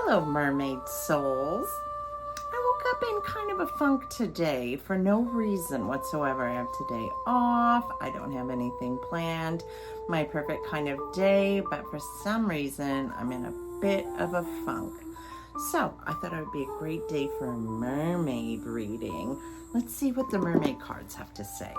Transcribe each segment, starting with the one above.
Hello, mermaid souls. I woke up in kind of a funk today for no reason whatsoever. I have today off. I don't have anything planned. My perfect kind of day, but for some reason, I'm in a bit of a funk. So I thought it would be a great day for a mermaid reading. Let's see what the mermaid cards have to say.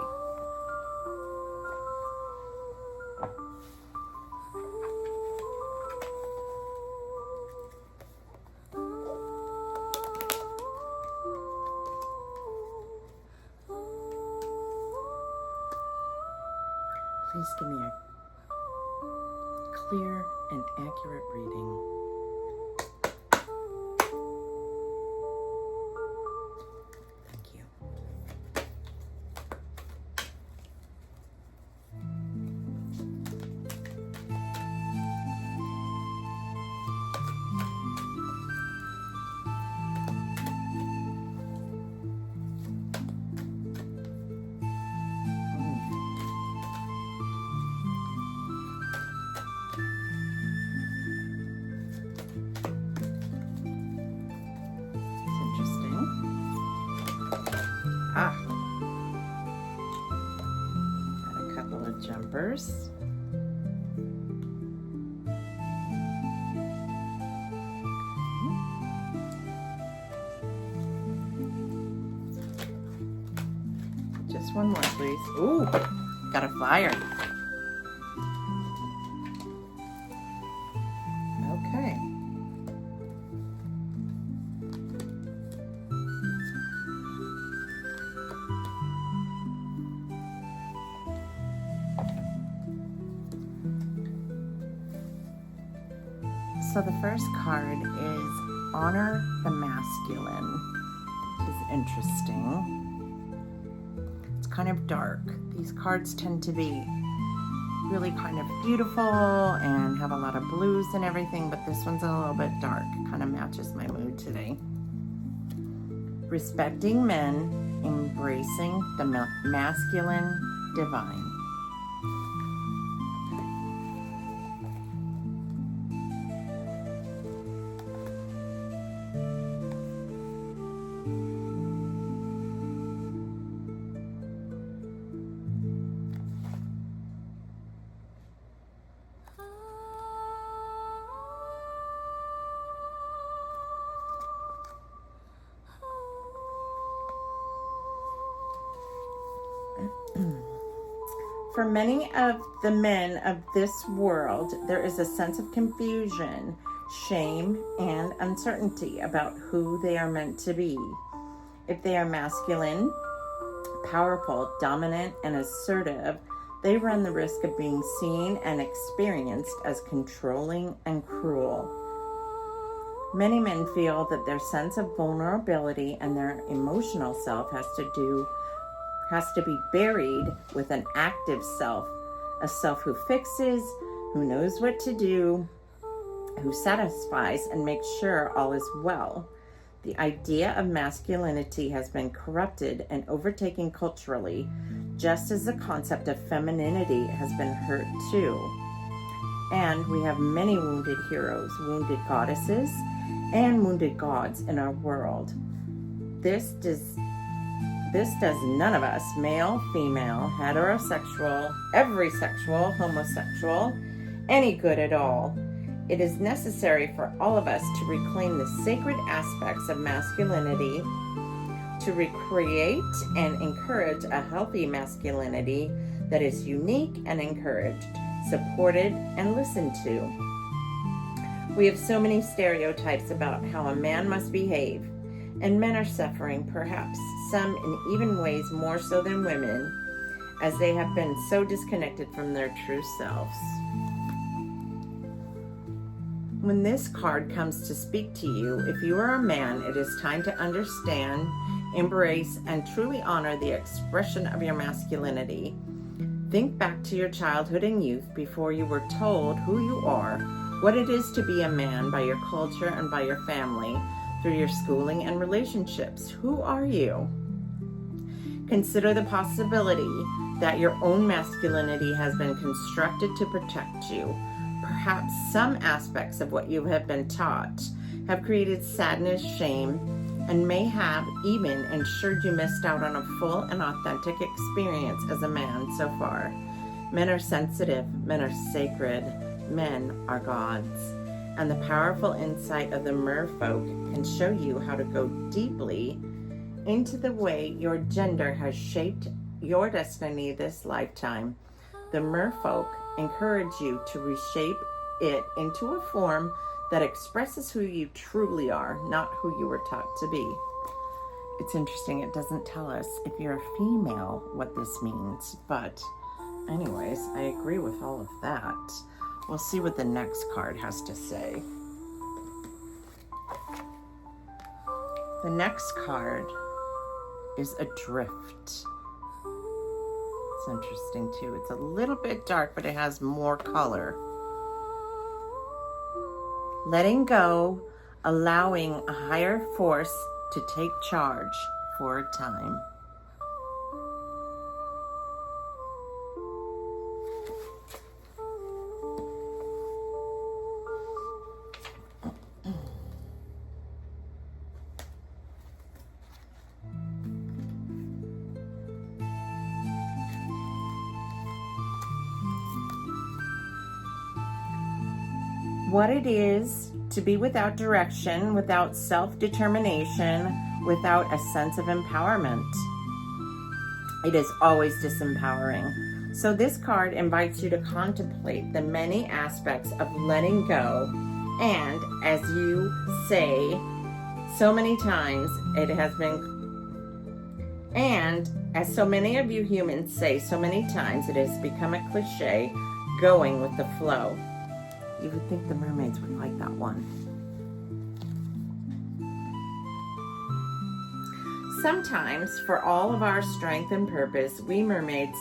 Please give me a clear and accurate reading. Thank you. Got a couple of jumpers. Just one more, please. Ooh, got a fire. Okay. So the first card is Honor the Masculine, which is interesting. It's kind of dark. These cards tend to be really kind of beautiful and have a lot of blues and everything, but this one's a little bit dark. Kind of matches my mood today. Respecting men, embracing the masculine divine. For many of the men of this world, there is a sense of confusion, shame, and uncertainty about who they are meant to be. If they are masculine, powerful, dominant, and assertive, they run the risk of being seen and experienced as controlling and cruel. Many men feel that their sense of vulnerability and their emotional self has to be buried with an active self, a self who fixes, who knows what to do, who satisfies and makes sure all is well. The idea of masculinity has been corrupted and overtaken culturally, just as the concept of femininity has been hurt too. And we have many wounded heroes, wounded goddesses, and wounded gods in our world. This does none of us, male, female, heterosexual, every sexual, homosexual, any good at all. It is necessary for all of us to reclaim the sacred aspects of masculinity, to recreate and encourage a healthy masculinity that is unique and encouraged, supported, and listened to. We have so many stereotypes about how a man must behave, and men are suffering, perhaps some in even ways more so than women, as they have been so disconnected from their true selves. When this card comes to speak to you, if you are a man, it is time to understand, embrace, and truly honor the expression of your masculinity. Think back to your childhood and youth before you were told who you are, what it is to be a man by your culture and by your family, through your schooling and relationships. Who are you? Consider the possibility that your own masculinity has been constructed to protect you. Perhaps some aspects of what you have been taught have created sadness, shame, and may have even ensured you missed out on a full and authentic experience as a man so far. Men are sensitive, men are sacred, men are gods. And the powerful insight of the merfolk can show you how to go deeply into the way your gender has shaped your destiny this lifetime. The merfolk encourage you to reshape it into a form that expresses who you truly are, not who you were taught to be. It's interesting, it doesn't tell us if you're a female what this means, but anyways, I agree with all of that. We'll see what the next card has to say. The next card is Adrift. It's interesting too. It's a little bit dark, but it has more color. Letting go, allowing a higher force to take charge for a time. What it is to be without direction, without self-determination, without a sense of empowerment. It is always disempowering. So this card invites you to contemplate the many aspects of letting go. And as you say so many times, it has been, and as so many of you humans say so many times, it has become a cliche, going with the flow. You would think the mermaids would like that one. Sometimes, for all of our strength and purpose, we mermaids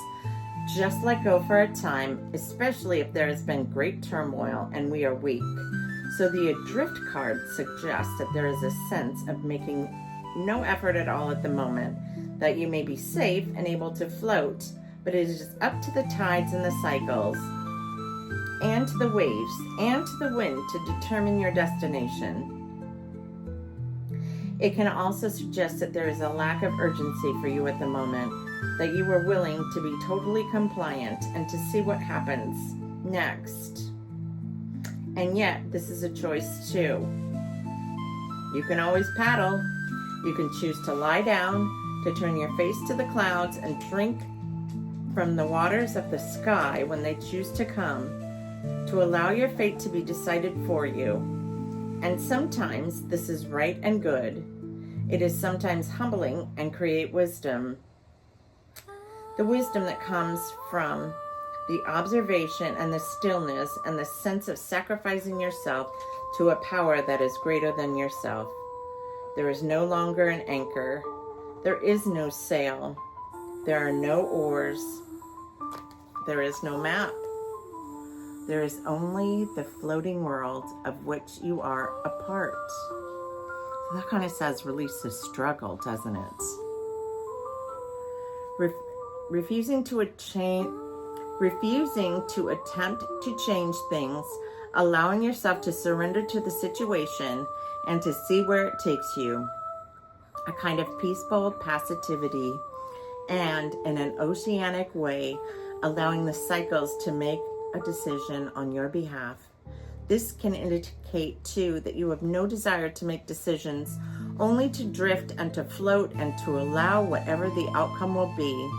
just let go for a time, especially if there has been great turmoil and we are weak. So the Adrift card suggests that there is a sense of making no effort at all at the moment, that you may be safe and able to float, but it is up to the tides and the cycles, and to the waves, and to the wind to determine your destination. It can also suggest that there is a lack of urgency for you at the moment, that you are willing to be totally compliant and to see what happens next. And yet, this is a choice too. You can always paddle. You can choose to lie down, to turn your face to the clouds and drink from the waters of the sky when they choose to come, to allow your fate to be decided for you. And sometimes this is right and good. It is sometimes humbling and create wisdom. The wisdom that comes from the observation and the stillness and the sense of sacrificing yourself to a power that is greater than yourself. There is no longer an anchor. There is no sail. There are no oars. There is no map. There is only the floating world of which you are a part. So that kind of says release the struggle, doesn't it? Refusing to attempt to change things, allowing yourself to surrender to the situation and to see where it takes you. A kind of peaceful passivity, and in an oceanic way, allowing the cycles to make a decision on your behalf. This can indicate too that you have no desire to make decisions, only to drift and to float and to allow whatever the outcome will be.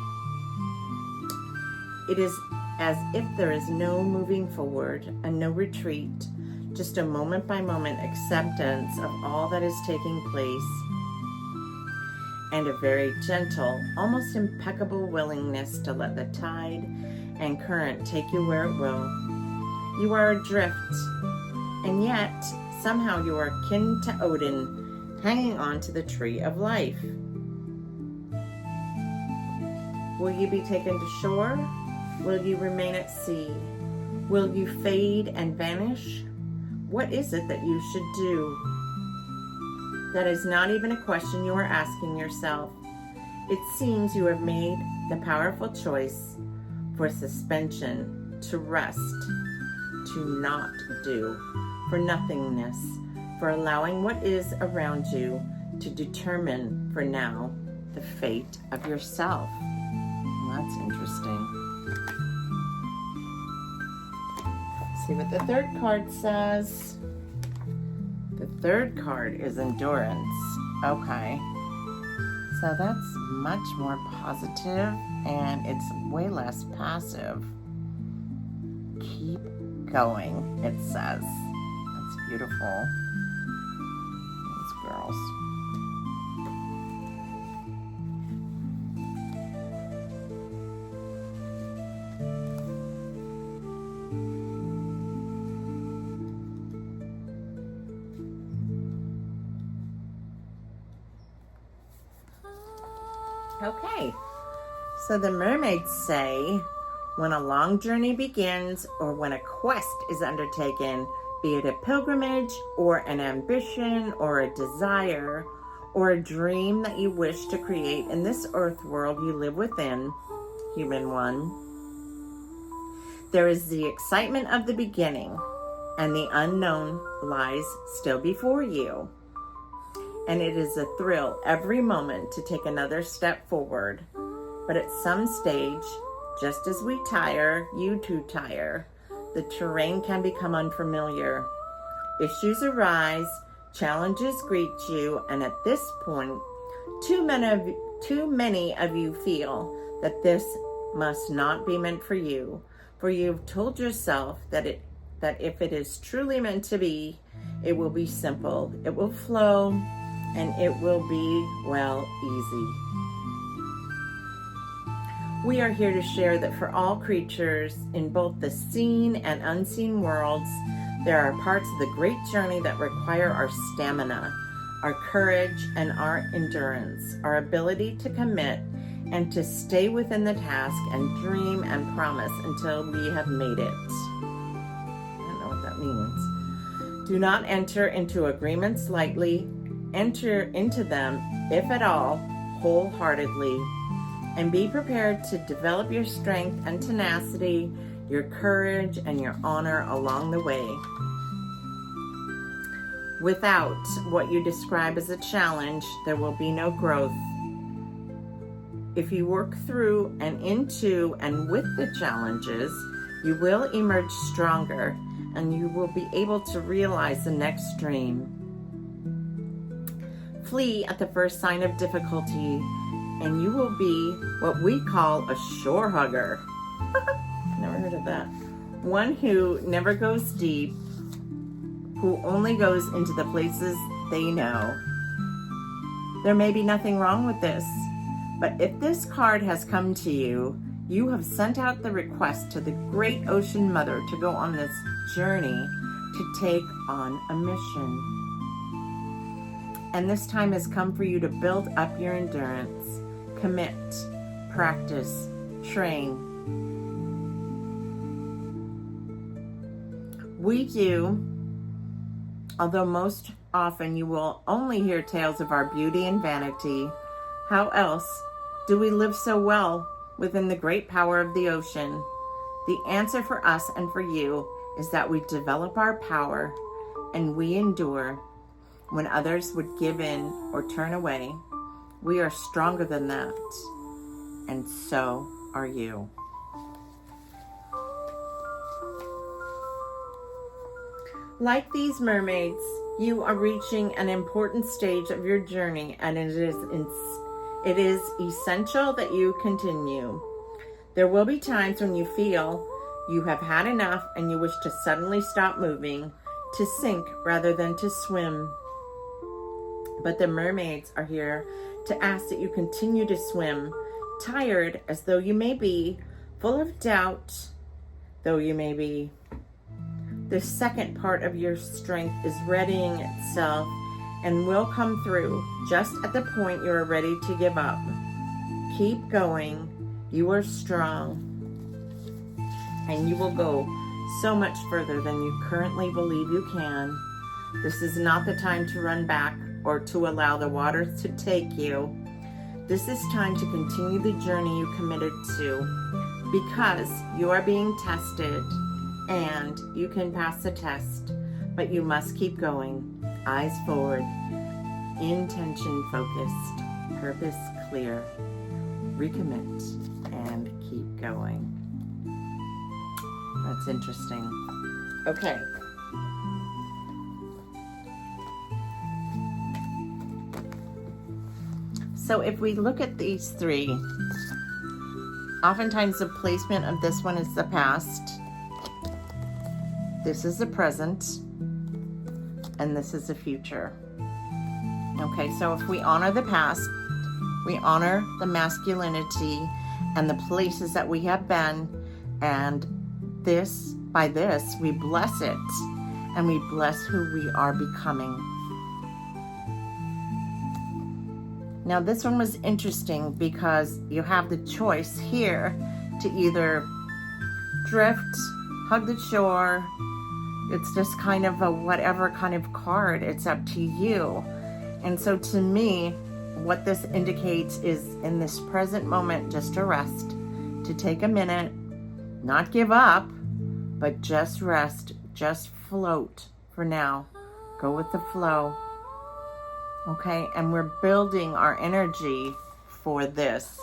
It is as if there is no moving forward and no retreat, just a moment by moment acceptance of all that is taking place, and a very gentle, almost impeccable willingness to let the tide and current take you where it will. You are adrift, and yet somehow you are akin to Odin, hanging on to the tree of life. Will you be taken to shore? Will you remain at sea? Will you fade and vanish? What is it that you should do? That is not even a question you are asking yourself. It seems you have made the powerful choice for suspension, to rest, to not do, for nothingness, for allowing what is around you to determine, for now, the fate of yourself. That's interesting. See what the third card says. The third card is endurance. Okay. So that's much more positive and it's way less passive. Keep going, it says. That's beautiful. These girls. Okay, so the mermaids say, when a long journey begins or when a quest is undertaken, be it a pilgrimage or an ambition or a desire or a dream that you wish to create in this earth world you live within, human one, there is the excitement of the beginning and the unknown lies still before you. And it is a thrill every moment to take another step forward. But at some stage, just as we tire, you too tire. The terrain can become unfamiliar. Issues arise, challenges greet you, and at this point, too many of you feel that this must not be meant for you. For you've told yourself that if it is truly meant to be, it will be simple, it will flow, and it will be, well, easy. We are here to share that for all creatures in both the seen and unseen worlds, there are parts of the great journey that require our stamina, our courage, and our endurance, our ability to commit and to stay within the task and dream and promise until we have made it. I don't know what that means. Do not enter into agreements lightly. Enter into them, if at all, wholeheartedly, and be prepared to develop your strength and tenacity, your courage and your honor along the way. Without what you describe as a challenge, there will be no growth. If you work through and into and with the challenges, you will emerge stronger and you will be able to realize the next dream. Flee at the first sign of difficulty, and you will be what we call a shore hugger. Never heard of that. One who never goes deep, who only goes into the places they know. There may be nothing wrong with this, but if this card has come to you, you have sent out the request to the great ocean mother to go on this journey to take on a mission. And this time has come for you to build up your endurance, commit, practice, train. We do, although most often you will only hear tales of our beauty and vanity, how else do we live so well within the great power of the ocean? The answer for us and for you is that we develop our power and we endure. When others would give in or turn away, we are stronger than that, and so are you. Like these mermaids, you are reaching an important stage of your journey, and it is essential that you continue. There will be times when you feel you have had enough and you wish to suddenly stop moving, to sink rather than to swim. But the mermaids are here to ask that you continue to swim, tired as though you may be, full of doubt though you may be. The second part of your strength is readying itself and will come through just at the point you are ready to give up. Keep going. You are strong, and you will go so much further than you currently believe you can. This is not the time to run back or to allow the waters to take you. This is time to continue the journey you committed to, because you are being tested and you can pass the test, but you must keep going. Eyes forward, intention focused, purpose clear, recommit, and keep going. That's interesting. Okay. So if we look at these three, oftentimes the placement of this one is the past, this is the present, and this is the future. Okay, so if we honor the past, we honor the masculinity and the places that we have been, and by this, we bless it, and we bless who we are becoming. Now this one was interesting because you have the choice here to either drift, hug the shore. It's just kind of a whatever kind of card. It's up to you. And so to me, what this indicates is in this present moment, just to rest, to take a minute, not give up, but just rest, just float for now. Go with the flow. Okay, and we're building our energy for this.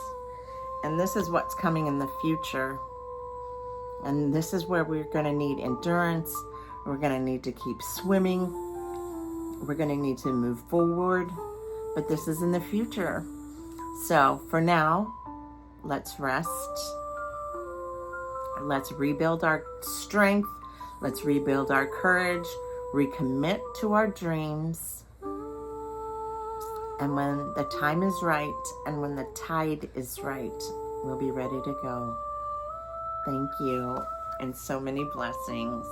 And this is what's coming in the future. And this is where we're going to need endurance. We're going to need to keep swimming. We're going to need to move forward. But this is in the future. So for now, let's rest. Let's rebuild our strength. Let's rebuild our courage. Recommit to our dreams. And when the time is right and when the tide is right, we'll be ready to go. Thank you, and so many blessings.